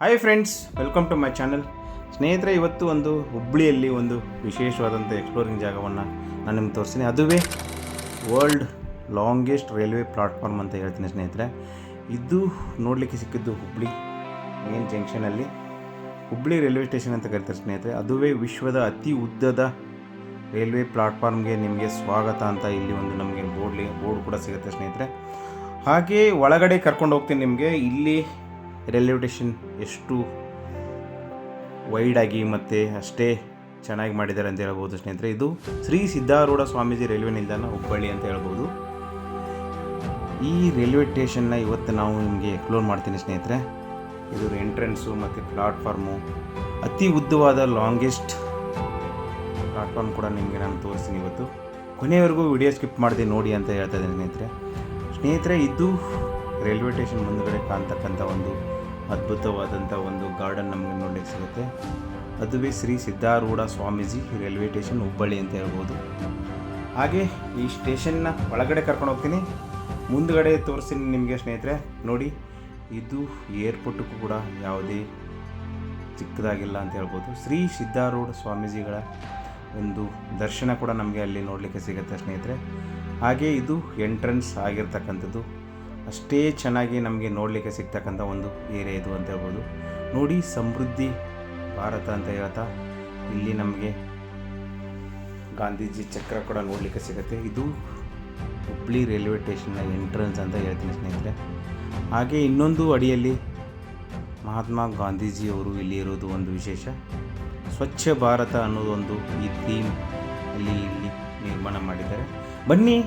Hi friends, welcome to my channel. ಸ್ನೇಹಿತರೆ, ಇವತ್ತು ಒಂದು ಹುಬ್ಬಳ್ಳಿಯಲ್ಲಿ ಒಂದು ವಿಶೇಷವಾದಂಥ ಎಕ್ಸ್ಪ್ಲೋರಿಂಗ್ ಜಾಗವನ್ನು ನಾನು ನಿಮ್ಗೆ ತೋರಿಸ್ತೀನಿ. ಅದುವೇ ವರ್ಲ್ಡ್ ಲಾಂಗೆಸ್ಟ್ ರೈಲ್ವೆ ಪ್ಲಾಟ್ಫಾರ್ಮ್ ಅಂತ ಹೇಳ್ತೀನಿ ಸ್ನೇಹಿತರೆ. ಇದು ನೋಡಲಿಕ್ಕೆ ಸಿಕ್ಕಿದ್ದು ಹುಬ್ಬಳ್ಳಿ ಮೇನ್ ಜಂಕ್ಷನಲ್ಲಿ ಹುಬ್ಬಳ್ಳಿ ರೈಲ್ವೆ ಸ್ಟೇಷನ್ ಅಂತ ಕರೀತಾರೆ ಸ್ನೇಹಿತರೆ. ಅದುವೇ ವಿಶ್ವದ ಅತಿ ಉದ್ದದ ರೈಲ್ವೆ ಪ್ಲಾಟ್ಫಾರ್ಮ್ಗೆ ನಿಮಗೆ ಸ್ವಾಗತ ಅಂತ ಇಲ್ಲಿ ಒಂದು ನಮಗೆ ಬೋರ್ಡ್ ಕೂಡ ಸಿಗುತ್ತೆ ಸ್ನೇಹಿತರೆ. ಹಾಗೆ ಒಳಗಡೆ ಕರ್ಕೊಂಡು ಹೋಗ್ತೀನಿ ನಿಮಗೆ. ಇಲ್ಲಿ ರೈಲ್ವೆ ಸ್ಟೇಷನ್ ಎಷ್ಟು ವೈಡಾಗಿ ಮತ್ತು ಅಷ್ಟೇ ಚೆನ್ನಾಗಿ ಮಾಡಿದ್ದಾರೆ ಅಂತ ಹೇಳ್ಬೋದು ಸ್ನೇಹಿತರೆ. ಇದು ಶ್ರೀ ಸಿದ್ಧಾರೂಢ ಸ್ವಾಮೀಜಿ ರೈಲ್ವೆ ನಿಲ್ದಾಣ ಹುಬ್ಬಳ್ಳಿ ಅಂತ ಹೇಳ್ಬೋದು. ಈ ರೈಲ್ವೆ ಸ್ಟೇಷನ್ನ ಇವತ್ತು ನಾವು ನಿಮಗೆ ಎಕ್ಸ್ಪ್ಲೋರ್ ಮಾಡ್ತೀನಿ ಸ್ನೇಹಿತರೆ. ಇದು ಎಂಟ್ರೆನ್ಸು ಮತ್ತು ಪ್ಲಾಟ್ಫಾರ್ಮು, ಅತಿ ಉದ್ದವಾದ ಲಾಂಗೆಸ್ಟ್ ಪ್ಲಾಟ್ಫಾರ್ಮ್ ಕೂಡ ನಿಮಗೆ ನಾನು ತೋರಿಸ್ತೀನಿ ಇವತ್ತು. ಕೊನೆಯವರೆಗೂ ವಿಡಿಯೋ ಸ್ಕಿಪ್ ಮಾಡಿದೆ ನೋಡಿ ಅಂತ ಹೇಳ್ತಾ ಇದ್ದೀನಿ ಸ್ನೇಹಿತರೆ. ಇದು ರೈಲ್ವೆ ಸ್ಟೇಷನ್ ಮುಂದುಗಡೆ ಕಾಣ್ತಕ್ಕಂಥ ಒಂದು ಅದ್ಭುತವಾದಂಥ ಒಂದು ಗಾರ್ಡನ್ ನಮಗೆ ನೋಡಲಿಕ್ಕೆ ಸಿಗುತ್ತೆ. ಅದುವೇ ಶ್ರೀ ಸಿದ್ಧಾರೂಢ ಸ್ವಾಮೀಜಿ ರೈಲ್ವೆ ಸ್ಟೇಷನ್ ಹುಬ್ಬಳ್ಳಿ ಅಂತ ಹೇಳ್ಬೋದು. ಹಾಗೆ ಈ ಸ್ಟೇಷನ್ನ ಒಳಗಡೆ ಕರ್ಕೊಂಡು ಹೋಗ್ತೀನಿ, ಮುಂದುಗಡೆ ತೋರಿಸ್ತೀನಿ ನಿಮಗೆ ಸ್ನೇಹಿತರೆ. ನೋಡಿ, ಇದು ಏರ್ಪೋರ್ಟಕ್ಕೂ ಕೂಡ ಯಾವುದೇ ಚಿಕ್ಕದಾಗಿಲ್ಲ ಅಂತ ಹೇಳ್ಬೋದು. ಶ್ರೀ ಸಿದ್ಧಾರೂಢ ಸ್ವಾಮೀಜಿಗಳ ಒಂದು ದರ್ಶನ ಕೂಡ ನಮಗೆ ಅಲ್ಲಿ ನೋಡಲಿಕ್ಕೆ ಸಿಗುತ್ತೆ ಸ್ನೇಹಿತರೆ. ಹಾಗೆ ಇದು ಎಂಟ್ರೆನ್ಸ್ ಆಗಿರ್ತಕ್ಕಂಥದ್ದು ಅಷ್ಟೇ ಚೆನ್ನಾಗಿ ನಮಗೆ ನೋಡಲಿಕ್ಕೆ ಸಿಗ್ತಕ್ಕಂಥ ಒಂದು ಏರಿಯಾ ಇದು ಅಂತ ಹೇಳ್ಬೋದು. ನೋಡಿ, ಸಮೃದ್ಧಿ ಭಾರತ ಅಂತ ಹೇಳ್ತಾ ಇಲ್ಲಿ ನಮಗೆ ಗಾಂಧೀಜಿ ಚಕ್ರ ಕೂಡ ನೋಡಲಿಕ್ಕೆ ಸಿಗುತ್ತೆ. ಇದು ಹುಬ್ಬಳ್ಳಿ ರೈಲ್ವೆ ಸ್ಟೇಷನ್ನ ಎಂಟ್ರೆನ್ಸ್ ಅಂತ ಹೇಳ್ತೀನಿ ಸ್ನೇಹಿತರೆ. ಹಾಗೆ ಇನ್ನೊಂದು ಅಡಿಯಲ್ಲಿ ಮಹಾತ್ಮ ಗಾಂಧೀಜಿಯವರು ಇಲ್ಲಿ ಇರೋದು ಒಂದು ವಿಶೇಷ. ಸ್ವಚ್ಛ ಭಾರತ ಅನ್ನೋದು ಒಂದು ಈ ಥೀಮ್ ಇಲ್ಲಿ ನಿರ್ಮಾಣ ಮಾಡಿದ್ದಾರೆ. ಬನ್ನಿ,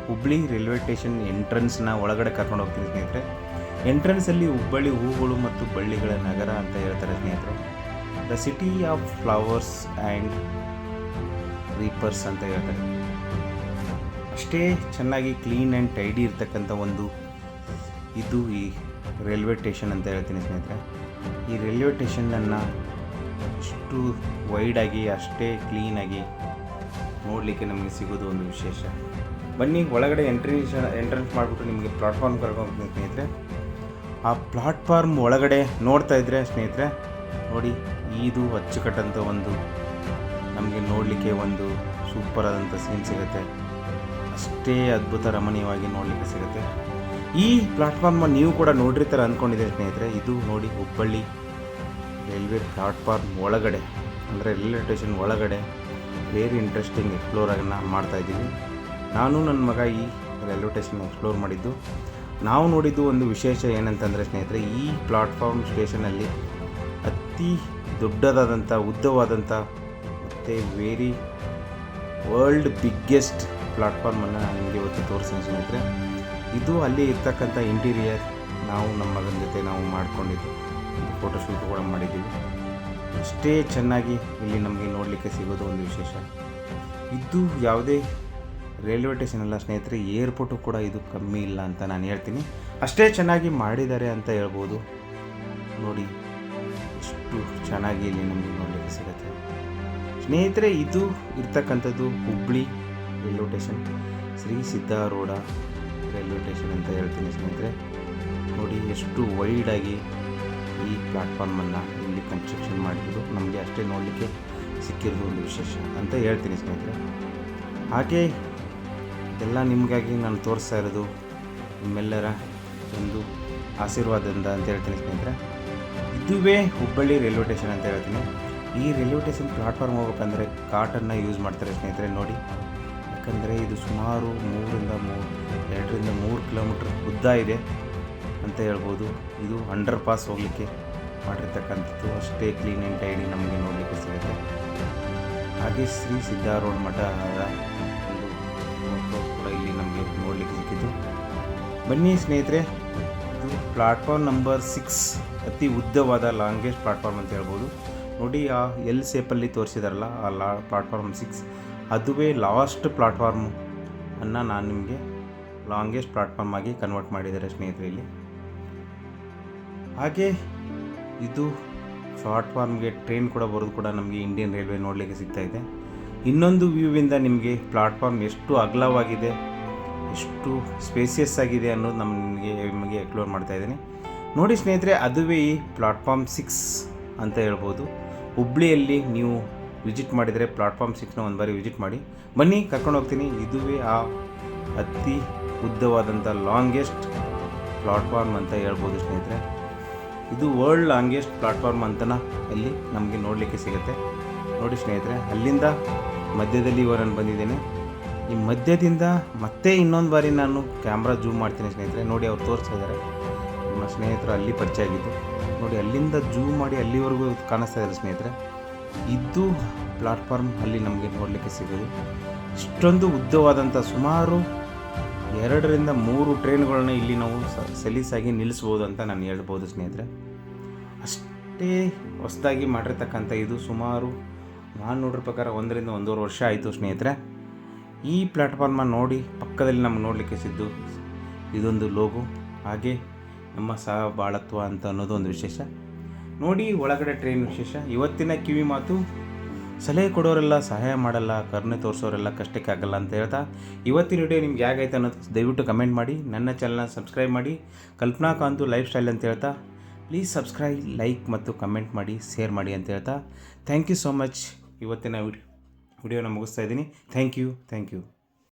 ಹುಬ್ಬಳ್ಳಿ ರೈಲ್ವೆ ಸ್ಟೇಷನ್ ಎಂಟ್ರೆನ್ಸ್ನ ಒಳಗಡೆ ಕರ್ಕೊಂಡು ಹೋಗ್ತೀನಿ ಸ್ನೇಹಿತರೆ. ಎಂಟ್ರೆನ್ಸಲ್ಲಿ ಹುಬ್ಬಳ್ಳಿ ಹೂಗಳು ಮತ್ತು ಬಳ್ಳಿಗಳ ನಗರ ಅಂತ ಹೇಳ್ತಾರೆ ಸ್ನೇಹಿತರೆ. The city of flowers and reapers ಅಂತ ಹೇಳ್ತಾರೆ. ಅಷ್ಟೇ ಚೆನ್ನಾಗಿ ಕ್ಲೀನ್ ಆ್ಯಂಡ್ ಟೈಡಿ ಇರ್ತಕ್ಕಂಥ ಒಂದು ಇದು ಈ ರೈಲ್ವೆ ಸ್ಟೇಷನ್ ಅಂತ ಹೇಳ್ತೀನಿ ಸ್ನೇಹಿತರೆ. ಈ ರೈಲ್ವೆ ಸ್ಟೇಷನನ್ನು ಅಷ್ಟು ವೈಡಾಗಿ ಅಷ್ಟೇ ಕ್ಲೀನಾಗಿ ನೋಡಲಿಕ್ಕೆ ನಮಗೆ ಸಿಗೋದು ಒಂದು ವಿಶೇಷ. ಬನ್ನಿ, ಒಳಗಡೆ ಎಂಟ್ರೆನ್ಸ್ ಮಾಡಿಬಿಟ್ಟು ನಿಮಗೆ ಪ್ಲಾಟ್ಫಾರ್ಮ್ ಕರ್ಕೊಂಡು ಹೋಗ್ತೀನಿ ಸ್ನೇಹಿತರೆ. ಆ ಪ್ಲಾಟ್ಫಾರ್ಮ್ ಒಳಗಡೆ ನೋಡ್ತಾ ಇದ್ದರೆ ಸ್ನೇಹಿತರೆ, ನೋಡಿ, ಇದು ಅಚ್ಚುಕಟ್ಟಂಥ ಒಂದು ನಮಗೆ ನೋಡಲಿಕ್ಕೆ ಒಂದು ಸೂಪರ್ ಆದಂಥ ಸೀನ್ ಸಿಗುತ್ತೆ. ಅಷ್ಟೇ ಅದ್ಭುತ ರಮಣೀಯವಾಗಿ ನೋಡಲಿಕ್ಕೆ ಸಿಗುತ್ತೆ. ಈ ಪ್ಲಾಟ್ಫಾರ್ಮ್ ನೀವು ಕೂಡ ನೋಡಿರ್ತಾರೆ ಅಂದ್ಕೊಂಡಿದ್ದೀರಿ ಸ್ನೇಹಿತರೆ. ಇದು ನೋಡಿ, ಹುಬ್ಬಳ್ಳಿ ರೈಲ್ವೆ ಪ್ಲಾಟ್ಫಾರ್ಮ್ ಒಳಗಡೆ, ಅಂದರೆ ರೈಲ್ವೆ ಸ್ಟೇಷನ್ ಒಳಗಡೆ ವೆರಿ ಇಂಟ್ರೆಸ್ಟಿಂಗ್ ಎಕ್ಸ್ಪ್ಲೋರನ್ನು ಮಾಡ್ತಾಯಿದ್ದೀವಿ. ನಾನು ನನ್ನ ಮಗ ಈ ರೈಲ್ವೆ ಸ್ಟೇಷನ್ ಎಕ್ಸ್ಪ್ಲೋರ್ ಮಾಡಿದ್ದು. ನಾವು ನೋಡಿದ್ದು ಒಂದು ವಿಶೇಷ ಏನಂತಂದರೆ ಸ್ನೇಹಿತರೆ, ಈ ಪ್ಲಾಟ್ಫಾರ್ಮ್ ಸ್ಟೇಷನಲ್ಲಿ ಅತಿ ದೊಡ್ಡದಾದಂಥ ಉದ್ದವಾದಂಥ ಮತ್ತು ವೆರಿ ವರ್ಲ್ಡ್ ಬಿಗ್ಗೆಸ್ಟ್ ಪ್ಲಾಟ್ಫಾರ್ಮನ್ನು ನಾನು ನಿಮಗೆ ಇವತ್ತು ತೋರಿಸ್ತೀನಿ ಸ್ನೇಹಿತರೆ. ಇದು ಅಲ್ಲಿ ಇರ್ತಕ್ಕಂಥ ಇಂಟೀರಿಯರ್ ನಾವು ನಮ್ಮ ಮಗನ ಜೊತೆ ನಾವು ಮಾಡಿಕೊಂಡಿದ್ದು, ಫೋಟೋಶೂಟ್ ಕೂಡ ಮಾಡಿದ್ದೀವಿ. ಅಷ್ಟೇ ಚೆನ್ನಾಗಿ ಇಲ್ಲಿ ನಮಗೆ ನೋಡಲಿಕ್ಕೆ ಸಿಗೋದು ಒಂದು ವಿಶೇಷ. ಇದು ಯಾವುದೇ ರೈಲ್ವೆ ಸ್ಟೇಷನ್ ಅಲ್ಲ ಸ್ನೇಹಿತರೆ, ಏರ್ಪೋರ್ಟು ಕೂಡ ಇದು ಕಮ್ಮಿ ಇಲ್ಲ ಅಂತ ನಾನು ಹೇಳ್ತೀನಿ. ಅಷ್ಟೇ ಚೆನ್ನಾಗಿ ಮಾಡಿದ್ದಾರೆ ಅಂತ ಹೇಳ್ಬೋದು. ನೋಡಿ, ಎಷ್ಟು ಚೆನ್ನಾಗಿ ಇಲ್ಲಿ ನಮಗೆ ನೋಡಲಿಕ್ಕೆ ಸಿಗುತ್ತೆ ಸ್ನೇಹಿತರೆ. ಇದು ಇರ್ತಕ್ಕಂಥದ್ದು Hubballi railway station, Shri Siddharoodha railway station ಅಂತ ಹೇಳ್ತೀನಿ ಸ್ನೇಹಿತರೆ. ನೋಡಿ, ಎಷ್ಟು ವೈಡಾಗಿ ಈ ಪ್ಲಾಟ್ಫಾರ್ಮನ್ನು ಇಲ್ಲಿ ಕನ್ಸ್ಟ್ರಕ್ಷನ್ ಮಾಡಿರೋದು ನಮಗೆ ಅಷ್ಟೇ ನೋಡಲಿಕ್ಕೆ ಸಿಕ್ಕಿರೋದು ಒಂದು ವಿಶೇಷ ಅಂತ ಹೇಳ್ತೀನಿ ಸ್ನೇಹಿತರೆ. ಹಾಗೆ ಇದೆಲ್ಲ ನಿಮಗಾಗಿ ನಾನು ತೋರಿಸ್ತಾ ಇರೋದು ನಿಮ್ಮೆಲ್ಲರ ಒಂದು ಆಶೀರ್ವಾದದಿಂದ ಅಂತ ಹೇಳ್ತೀನಿ ಸ್ನೇಹಿತರೆ. ಇದುವೇ ಹುಬ್ಬಳ್ಳಿ ರೈಲ್ವೆ ಸ್ಟೇಷನ್ ಅಂತ ಹೇಳ್ತೀನಿ. ಈ ರೈಲ್ವೆ ಸ್ಟೇಷನ್ ಪ್ಲಾಟ್ಫಾರ್ಮ್ ಹೋಗ್ಬೇಕಂದ್ರೆ ಕಾಟನ್ನು ಯೂಸ್ ಮಾಡ್ತಾರೆ ಸ್ನೇಹಿತರೆ. ನೋಡಿ, ಯಾಕಂದರೆ ಇದು ಸುಮಾರು 2ರಿಂದ 3 ಕಿಲೋಮೀಟ್ರ್ ಉದ್ದ ಇದೆ ಅಂತ ಹೇಳ್ಬೋದು. ಇದು ಅಂಡರ್ ಪಾಸ್ ಹೋಗಲಿಕ್ಕೆ ಮಾಡಿರ್ತಕ್ಕಂಥದ್ದು. ಅಷ್ಟೇ ಕ್ಲೀನ್ ಆ್ಯಂಡ್ ಟೈಡಿ ನಮಗೆ ನೋಡಲಿಕ್ಕೆ ಸಿಗುತ್ತೆ. ಹಾಗೆ ಶ್ರೀ ಸಿದ್ಧಾರೂಢ ಮಠದ ಒಂದು ಕೂಡ ಇಲ್ಲಿ ನಮಗೆ ನೋಡಲಿಕ್ಕೆ ಸಿಕ್ಕಿದ್ದು. ಬನ್ನಿ ಸ್ನೇಹಿತರೆ, ಇದು ಪ್ಲಾಟ್ಫಾರ್ಮ್ ನಂಬರ್ 6, ಅತಿ ಉದ್ದವಾದ ಲಾಂಗೆಸ್ಟ್ ಪ್ಲಾಟ್ಫಾರ್ಮ್ ಅಂತ ಹೇಳ್ಬೋದು. ನೋಡಿ, ಆ ಎಲ್ ಶೇಪಲ್ಲಿ ತೋರಿಸಿದಾರಲ್ಲ ಆ ಪ್ಲಾಟ್ಫಾರ್ಮ್ 6, ಅದುವೇ ಲಾಸ್ಟ್ ಪ್ಲಾಟ್ಫಾರ್ಮ್ ಅನ್ನು ನಾನು ನಿಮಗೆ ಲಾಂಗೆಸ್ಟ್ ಪ್ಲಾಟ್ಫಾರ್ಮ್ ಆಗಿ ಕನ್ವರ್ಟ್ ಮಾಡಿದ್ದಾರೆ ಸ್ನೇಹಿತರೆ ಇಲ್ಲಿ. ಹಾಗೆ ಇದು ಪ್ಲಾಟ್ಫಾರ್ಮ್ಗೆ ಟ್ರೈನ್ ಕೂಡ ಬರೋದು ಕೂಡ ನಮಗೆ ಇಂಡಿಯನ್ ರೈಲ್ವೆ ನೋಡಲಿಕ್ಕೆ ಸಿಗ್ತಾಯಿದೆ. ಇನ್ನೊಂದು ವ್ಯೂವಿಂದ ನಿಮಗೆ ಪ್ಲಾಟ್ಫಾರ್ಮ್ ಎಷ್ಟು ಅಗಲವಾಗಿದೆ, ಎಷ್ಟು ಸ್ಪೇಸಿಯಸ್ ಆಗಿದೆ ಅನ್ನೋದು ನಿಮಗೆ ಎಕ್ಸ್ಪ್ಲೋರ್ ಮಾಡ್ತಾಯಿದ್ದೀನಿ. ನೋಡಿ ಸ್ನೇಹಿತರೆ, ಅದುವೇ ಈ ಪ್ಲಾಟ್ಫಾರ್ಮ್ 6 ಅಂತ ಹೇಳ್ಬೋದು. ಹುಬ್ಳಿಯಲ್ಲಿ ನೀವು ವಿಸಿಟ್ ಮಾಡಿದರೆ ಪ್ಲಾಟ್ಫಾರ್ಮ್ 6ನ ಒಂದು ಬಾರಿ ವಿಸಿಟ್ ಮಾಡಿ. ಬನ್ನಿ, ಕರ್ಕೊಂಡು ಹೋಗ್ತೀನಿ. ಇದುವೇ ಆ ಅತಿ ಉದ್ದವಾದಂಥ ಲಾಂಗೆಸ್ಟ್ ಪ್ಲಾಟ್ಫಾರ್ಮ್ ಅಂತ ಹೇಳ್ಬೋದು ಸ್ನೇಹಿತರೆ. ಇದು ವರ್ಲ್ಡ್ ಲಾಂಗೆಸ್ಟ್ ಪ್ಲಾಟ್ಫಾರ್ಮ್ ಅಂತನ ಇಲ್ಲಿ ನಮಗೆ ನೋಡಲಿಕ್ಕೆ ಸಿಗುತ್ತೆ. ನೋಡಿ ಸ್ನೇಹಿತರೆ, ಅಲ್ಲಿಂದ ಮಧ್ಯದಲ್ಲಿ ನಾನು ಬಂದಿದ್ದೇನೆ. ಈ ಮಧ್ಯದಿಂದ ಮತ್ತೆ ಇನ್ನೊಂದು ಬಾರಿ ನಾನು ಕ್ಯಾಮ್ರಾ ಜೂಮ್ ಮಾಡ್ತೀನಿ ಸ್ನೇಹಿತರೆ. ನೋಡಿ, ಅವ್ರು ತೋರಿಸ್ತಾ ಇದ್ದಾರೆ, ನಮ್ಮ ಸ್ನೇಹಿತರು ಅಲ್ಲಿ ಪರಿಚಯ ಆಗಿದ್ದು. ನೋಡಿ, ಅಲ್ಲಿಂದ ಜೂಮ್ ಮಾಡಿ ಅಲ್ಲಿವರೆಗೂ ಕಾಣಿಸ್ತಾ ಇದ್ದಾರೆ ಸ್ನೇಹಿತರೆ. ಇದು ಪ್ಲಾಟ್ಫಾರ್ಮ್ ಅಲ್ಲಿ ನಮಗೆ ನೋಡಲಿಕ್ಕೆ ಸಿಗೋದು. ಇಷ್ಟೊಂದು ಉದ್ದವಾದಂಥ ಸುಮಾರು 2ರಿಂದ 3 ಟ್ರೈನ್ಗಳನ್ನ ಇಲ್ಲಿ ನಾವು ಸಲೀಸಾಗಿ ನಿಲ್ಲಿಸ್ಬೋದು ಅಂತ ನಾನು ಹೇಳ್ಬೋದು ಸ್ನೇಹಿತರೆ. ಅಷ್ಟೇ ಹೊಸದಾಗಿ ಮಾಡಿರ್ತಕ್ಕಂಥ ಇದು ಸುಮಾರು ನಾನು ನೋಡಿರೋ ಪ್ರಕಾರ 1ರಿಂದ 1.5 ವರ್ಷ ಆಯಿತು ಸ್ನೇಹಿತರೆ. ಈ ಪ್ಲ್ಯಾಟ್ಫಾರ್ಮ್ನ ನೋಡಿ ಪಕ್ಕದಲ್ಲಿ ನಮ್ಗೆ ನೋಡಲಿಕ್ಕೆ ಸಿದ್ದು ಇದೊಂದು ಲೋಗೋ, ಹಾಗೆ ನಮ್ಮ ಸಹಬಾಳತ್ವ ಅಂತ ಅನ್ನೋದು ಒಂದು ವಿಶೇಷ. ನೋಡಿ ಒಳಗಡೆ ಟ್ರೈನ್ ವಿಶೇಷ. ಇವತ್ತಿನ ಕಿವಿ ಮಾತು, ಸಲಹೆ ಕೊಡೋರೆಲ್ಲ ಸಹಾಯ ಮಾಡಲ್ಲ, ಕರುಣೆ ತೋರಿಸೋರೆಲ್ಲ ಕಷ್ಟಕ್ಕೆ ಆಗಲ್ಲ ಅಂತ ಹೇಳ್ತಾ, ಇವತ್ತಿನ ವಿಡಿಯೋ ನಿಮ್ಗೆ ಹೇಗಾಯ್ತು ಅನ್ನೋದು ದಯವಿಟ್ಟು ಕಮೆಂಟ್ ಮಾಡಿ. ನನ್ನ ಚಾನಲ್ನ ಸಬ್ಸ್ಕ್ರೈಬ್ ಮಾಡಿ. ಕಲ್ಪನಾ ಕಾಂತು ಲೈಫ್ ಸ್ಟೈಲ್ ಅಂತ ಹೇಳ್ತಾ, ಪ್ಲೀಸ್ ಸಬ್ಸ್ಕ್ರೈಬ್, ಲೈಕ್ ಮತ್ತು ಕಮೆಂಟ್ ಮಾಡಿ, ಶೇರ್ ಮಾಡಿ ಅಂತ ಹೇಳ್ತಾ, ಥ್ಯಾಂಕ್ ಯು ಸೋ ಮಚ್. ಇವತ್ತಿನ ವಿಡಿಯೋನ ಮುಗಿಸ್ತಾ ಇದ್ದೀನಿ. Thank you.